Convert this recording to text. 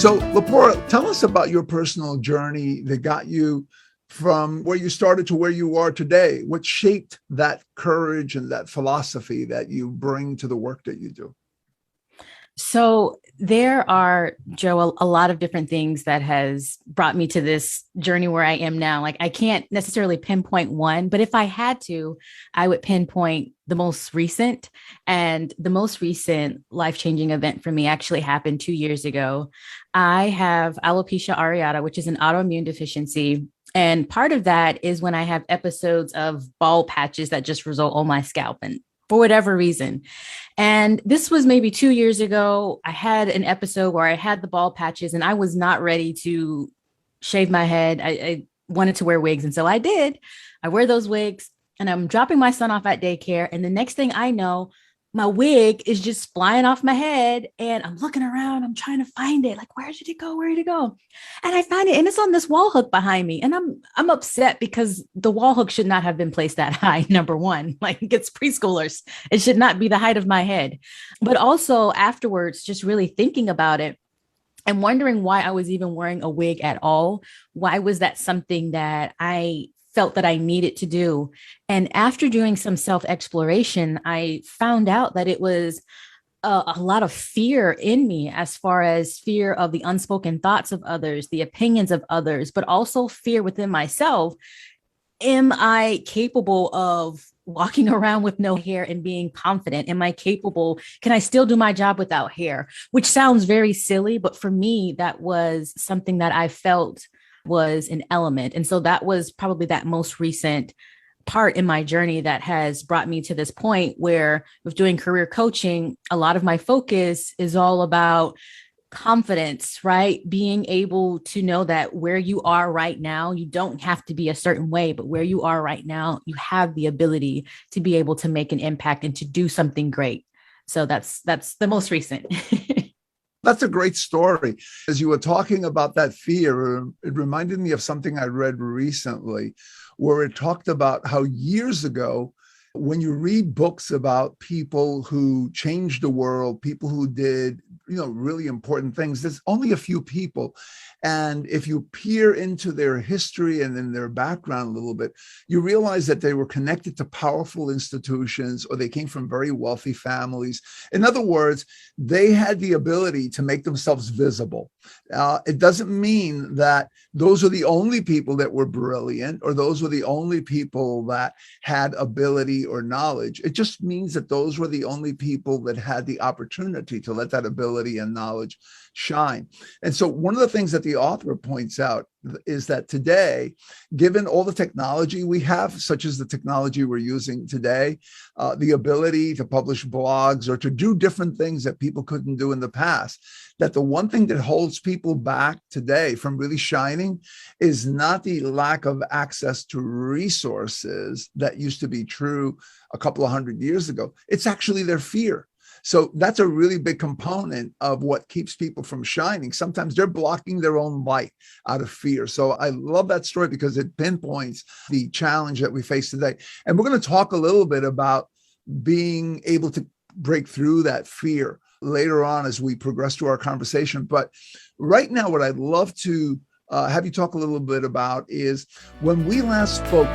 So, LaPora, tell us about your personal journey that got you from where you started to where you are today. What shaped that courage and that philosophy that you bring to the work that you do? So there are, Joe, a lot of different things that has brought me to this journey where I am now. Like I can't necessarily pinpoint one, but if I had to, I would pinpoint the most recent. And the most recent life-changing event for me actually happened 2 years ago. I have alopecia areata, which is an autoimmune deficiency. And part of that is when I have episodes of bald patches that just result on my scalp. And for whatever reason. And this was maybe 2 years ago. I had an episode where I had the bald patches and I was not ready to shave my head. I wanted to wear wigs. And so I did. I wear those wigs and I'm dropping my son off at daycare. And the next thing I know, my wig is just flying off my head and I'm looking around. I'm trying to find it. Like, where did it go? Where did it go? And I find it and it's on this wall hook behind me. And I'm upset because the wall hook should not have been placed that high. Number one, like it's preschoolers. It should not be the height of my head. But also afterwards, just really thinking about it and wondering why I was even wearing a wig at all. Why was that something that I felt that I needed to do? And after doing some self-exploration, I found out that it was a lot of fear in me, as far as fear of the unspoken thoughts of others, the opinions of others, but also fear within myself. Am I capable of walking around with no hair and being confident? Am I capable? Can I still do my job without hair? Which sounds very silly, but for me, that was something that I felt was an element. And so that was probably that most recent part in my journey that has brought me to this point where, with doing career coaching, a lot of my focus is all about confidence, right? Being able to know that where you are right now, you don't have to be a certain way, but where you are right now, you have the ability to be able to make an impact and to do something great. So that's the most recent. That's a great story. As you were talking about that fear, it reminded me of something I read recently where it talked about how years ago, when you read books about people who changed the world, people who did, really important things, there's only a few people. And if you peer into their history and in their background a little bit, you realize that they were connected to powerful institutions or they came from very wealthy families. In other words, they had the ability to make themselves visible. It doesn't mean that those are the only people that were brilliant or those were the only people that had ability or knowledge. It just means that those were the only people that had the opportunity to let that ability and knowledge shine. And so one of the things that the author points out is that today, given all the technology we have, such as the technology we're using today, the ability to publish blogs or to do different things that people couldn't do in the past, that the one thing that holds people back today from really shining is not the lack of access to resources that used to be true a couple of hundred years ago. It's actually their fear. So that's a really big component of what keeps people from shining. Sometimes they're blocking their own light out of fear. So I love that story because it pinpoints the challenge that we face today. And we're going to talk a little bit about being able to break through that fear later on as we progress through our conversation. But right now, what I'd love to have you talk a little bit about is when we last spoke,